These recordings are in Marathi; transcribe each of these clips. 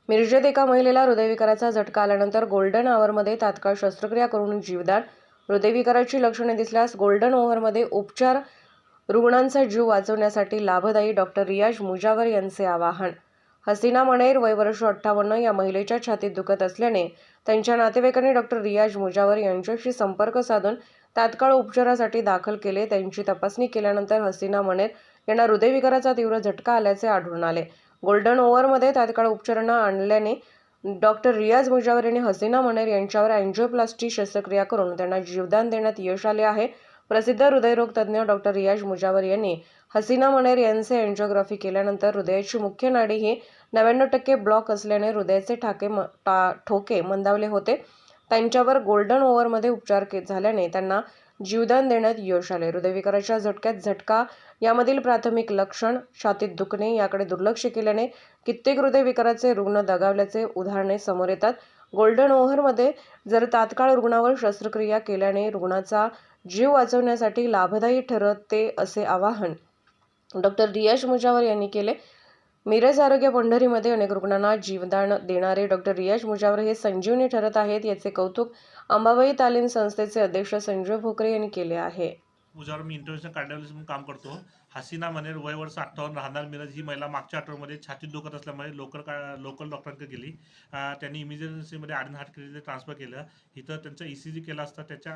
मिरजेत एका महिलेला हृदयविकाराचा झटका आल्यानंतर गोल्डन आवरमध्ये तात्काळ शस्त्रक्रिया करून जीवदान. हृदयविकाराची लक्षणे दिसल्यास गोल्डन आवरमध्ये उपचार. रुग्णांचा जीव वाचवण्यासाठी लाभदायी डॉक्टर रियाज मुजावर यांचे आवाहन. हसीना मनेर वय वर्ष 58 या महिलेच्या छातीत दुखत असल्याने त्यांच्या नातेवाईकांनी डॉक्टर रियाज मुजावर यांच्याशी संपर्क साधून तात्काळ उपचारासाठी दाखल केले. त्यांची तपासणी केल्यानंतर हसीना मनेर यांना हृदयविकाराचा तीव्र झटका आल्याचे आढळून आले. गोल्डन ओव्हरमध्ये तात्काळ उपचारांना आणल्याने डॉक्टर रियाज मुजावर यांनी हसीना मनेर यांच्यावर अँजिओप्लास्टी शस्त्रक्रिया करून त्यांना जीवदान देण्यात यश आले आहे. प्रसिद्ध हृदयरोग तज्ज्ञ डॉक्टर रियाज मुजावर यांनी हसीना मनेर यांचे अँजिओग्राफी केल्यानंतर हृदयाची मुख्य नाडी ही 99% ब्लॉक असल्याने हृदयाचे ठोके मंदावले होते. त्यांच्यावर गोल्डन ओव्हरमध्ये उपचार झाल्याने त्यांना जीवदान देण्यात यश आले. हृदयविकाराच्या झटका यामधील प्राथमिक लक्षण छातीत दुखणे याकडे दुर्लक्ष केल्याने कित्येक हृदयविकाराचे रुग्ण दगावल्याचे उदाहरणे समोर येतात. गोल्डन ओव्हरमध्ये जर तात्काळ रुग्णावर शस्त्रक्रिया केल्याने रुग्णाचा जीव वाचवण्यासाठी लाभदायी ठरते असे आवाहन डॉक्टर रियाज मुजावर यांनी केले. मिरज आरोग्य पंढरीमध्ये अनेक रुग्णांना जीवदान देणारे डॉक्टर रियाज मुजावर हे संजीवनी ठरत आहेत. याचे कौतुक अंबाबाई तालीम संस्थेचे अध्यक्ष संजय भोकरे यांनी केले आहे. मुजावर मी इंटरव्हेन्शन कार्डिओलॉजिस्ट म्हणून काम करतो. हसीना मनेर वय वर्ष 58 राहणार मिरज ही महिला मागच्या आठवड्यामध्ये छातीत दुखत असल्यामुळे लोकल डॉक्टरांकडे गेली. त्यांनी इमर्जन्सीमध्ये आर्यन हार्ट क्लिनिकला ट्रान्सफर केलं. इथं त्यांचा ECG केला असता त्याच्या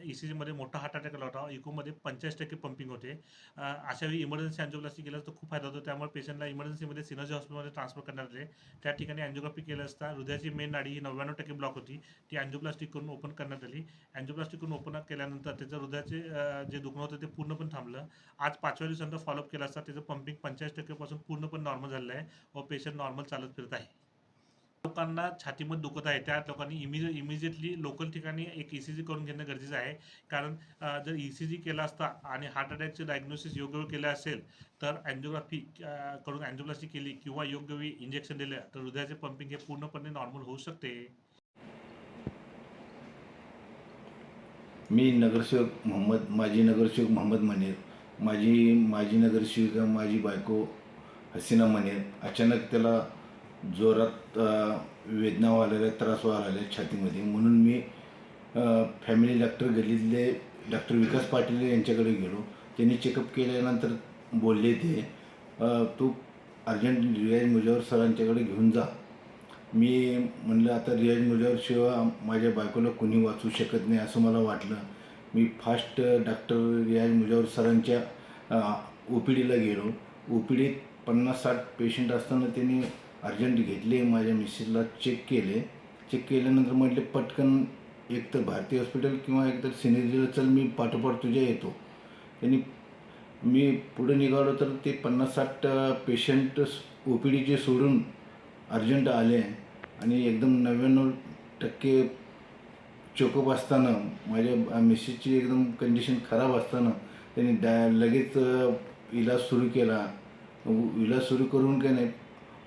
ECGमध्ये मोठा हार्ट अटॅक आला होता. इकोमध्ये 85% पंपिंग होते. अशा वेळी इमर्जन्सी अँजिओप्लास्टी केलं तर खूप फायदा होतो. त्यामुळे पेशंटला इमर्जन्सीमध्ये सिनर्जी हॉस्पिटलमध्ये ट्रान्सफर करण्यात आले. त्या ठिकाणी अँजिओग्राफी केलं असता हृदयाची मेन नाडी ही 99% ब्लॉक होती. ती अँजिओप्लास्टी करून ओपन करण्यात आली. अँजिओप्लास्टी करून ओपन केल्यानंतर त्याचं हृदयाचे जे दुखणं होतं ते पूर्णपणे थांबलं. आज 5व्या दिवसानंतर फॉलोअप केला असता त्याचं पंपिंग 85% पासून पूर्णपणे नॉर्मल झालेलं आहे व पेशंट नॉर्मल चालत फिरत आहे. लोकांना छातीमध्ये दुखत आहे त्या लोकांनी इमिजिएटली लोकल ठिकाणी एक ECG करून घेणं गरजेचं आहे. कारण जर ECG केला असता आणि हार्ट अटॅकचे डायग्नोसिस योग्य वेळी केलं असेल तर अँजिओग्राफी करून अँजिओप्लास्टी केली किंवा योग्य वेळी इंजेक्शन दिलं तर हृदयाचे पंपिंग हे पूर्णपणे नॉर्मल होऊ शकते. मी माजी नगरसेवक मोहम्मद मनेर, माजी नगरसेविका माझी बायको हसीना मनेर. अचानक त्याला जोरात वेदना व्हायला त्रास व्हायला छातीमध्ये. म्हणून मी फॅमिली डॉक्टर गल्लीतले डॉक्टर विकास पाटील यांच्याकडे गेलो. त्यांनी चेकअप केल्यानंतर बोलले ते तू अर्जंट रियाज मुजावर सरांच्याकडे घेऊन जा. मी म्हणलं आता रियाज मुजावर शिवाय माझ्या बायकोला कोणी वाचू शकत नाही असं मला वाटलं. मी फास्ट डॉक्टर रियाज मुजावर सरांच्या OPDला गेलो. OPDत 50-60 पेशंट असताना त्यांनी अर्जंट घेतले. माझ्या मिसेसला चेक केल्यानंतर म्हटले पटकन एकतर भारती हॉस्पिटल किंवा एकतर सिनेरीला चल, मी पाठोपाठ तुझ्या येतो. मी पुढे निघालो तर ते 50-60 पेशंट OPDचे सोडून अर्जंट आले आणि एकदम 99% चोकअप असताना माझ्या मिसेसची एकदम कंडिशन खराब असताना त्यांनी लगेच इलाज सुरू केला. इलाज सुरू करून काय नाही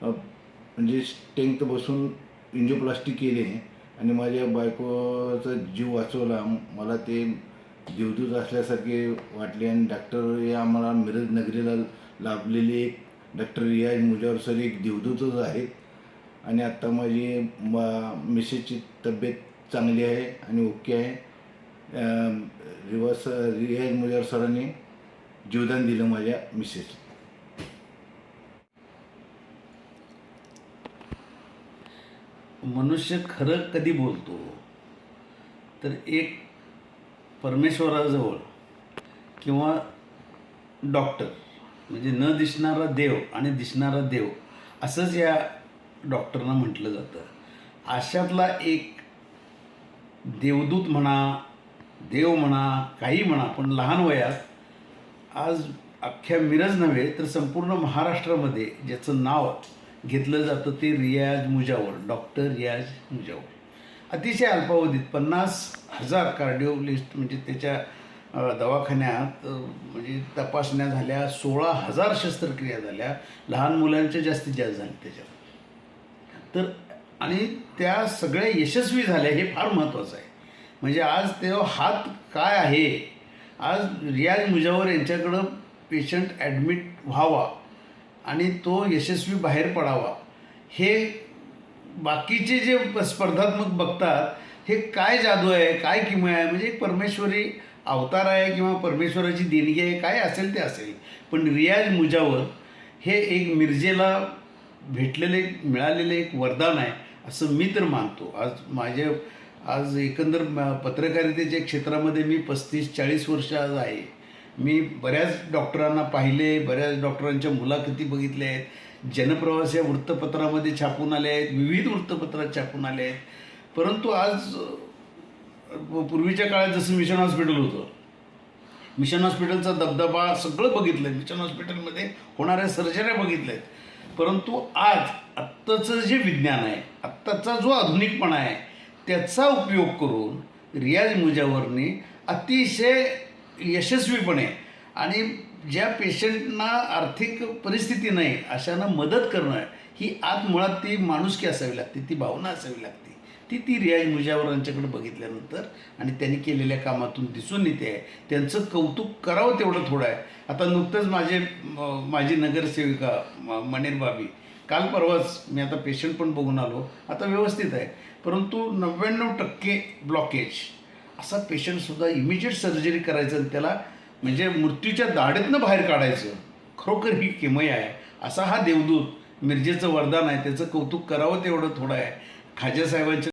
म्हणजे स्टेंट बसून एंजिओप्लास्टी केली आणि माझ्या बायकोचा जीव वाचवला. मला ते देवदूत असल्यासारखे वाटले. आणि डॉक्टर हे आम्हाला मिरज नगरीला लाभलेले एक डॉक्टर रियाज मुजावर सर एक देवदूतच आहेत. आणि आत्ता माझी मिसेसची तब्येत चांगली आहे आणि ओके आहे. रियाज मुजावर सरांनी जीवदान दिलं माझ्या मिसेसला. मनुष्य खरं कधी बोलतो तर एक परमेश्वराजवळ किंवा डॉक्टर म्हणजे न दिसणारा देव आणि दिसणारा देव असंच या डॉक्टरना म्हटलं जातं. अशातला एक देवदूत म्हणा, देव म्हणा, काही म्हणा, पण लहान वयात आज अख्ख्या मिरज नव्हे तर संपूर्ण महाराष्ट्रामध्ये ज्याचं नाव घेतलं जातं ते रियाज मुजावर, डॉक्टर रियाज मुजावर. अतिशय अल्पावधीत 50,000 कार्डिओलिस्ट म्हणजे त्याच्या दवाखान्यात म्हणजे तपासण्या झाल्या, 16,000 शस्त्रक्रिया झाल्या, लहान मुलांच्या जास्तीत जास्त झाल्या त्याच्यात. तर आणि त्या सगळ्या यशस्वी झाल्या हे फार महत्त्वाचं आहे. म्हणजे आज तेव्हा हात काय आहे, आज रियाज मुजावर यांच्याकडं पेशंट ॲडमिट व्हावा आणि तो यशस्वी बाहेर पडावा हे बाकीचे जे स्पर्धात्मक बघतात हे काय जादू आहे, काय किमया आहे, म्हणजे एक परमेश्वरी अवतार आहे किंवा परमेश्वराची देणगी आहे, काय असेल ते असेल. पण रियाज मुजावर हे एक मिरजेला मिळालेले एक वरदान आहे असं मी तर मानतो. आज एकंदर पत्रकारितेच्या क्षेत्रामध्ये मी 35-40 वर्ष आज आहे. मी बऱ्याच डॉक्टरांना पाहिले, बऱ्याच डॉक्टरांच्या मुलाखती बघितल्या आहेत, जनप्रवास या वृत्तपत्रामध्ये छापून आले आहेत, विविध वृत्तपत्रात छापून आले आहेत. परंतु आज पूर्वीच्या काळात जसं मिशन हॉस्पिटल होतं, मिशन हॉस्पिटलचा दबदबा सगळं बघितलं आहे, मिशन हॉस्पिटलमध्ये होणाऱ्या सर्जऱ्या बघितल्या आहेत. परंतु आत्ताचं जे विज्ञान आहे, आत्ताचा जो आधुनिकपणा आहे, त्याचा उपयोग करून रियाज मुजावरने अतिशय यशस्वीपणे आणि ज्या पेशंटना आर्थिक परिस्थिती नाही अशांना मदत करणं, ही आत मुळात ती माणुसकी असावी लागते, ती भावना असावी लागते. ती रियाज मुजावर यांच्याकडे बघितल्यानंतर आणि त्यांनी केलेल्या कामातून दिसून येते आहे. त्यांचं कौतुक करावं तेवढं थोडं आहे. आता नुकतंच माझी नगरसेविका मनेर बाबी, काल परवाच मी आता पेशंट पण बघून आलो, आता व्यवस्थित आहे. परंतु 99% ब्लॉकेज असा पेशंटसुद्धा इमिजिएट सर्जरी करायचं आणि त्याला म्हणजे मृत्यूच्या दाढेतनं बाहेर काढायचं, खरोखर ही किमया आहे. असा हा देवदूत मिरजेचं वरदान आहे, त्याचं कौतुक करावं तेवढं थोडं आहे. खाज्या साहेबांच्या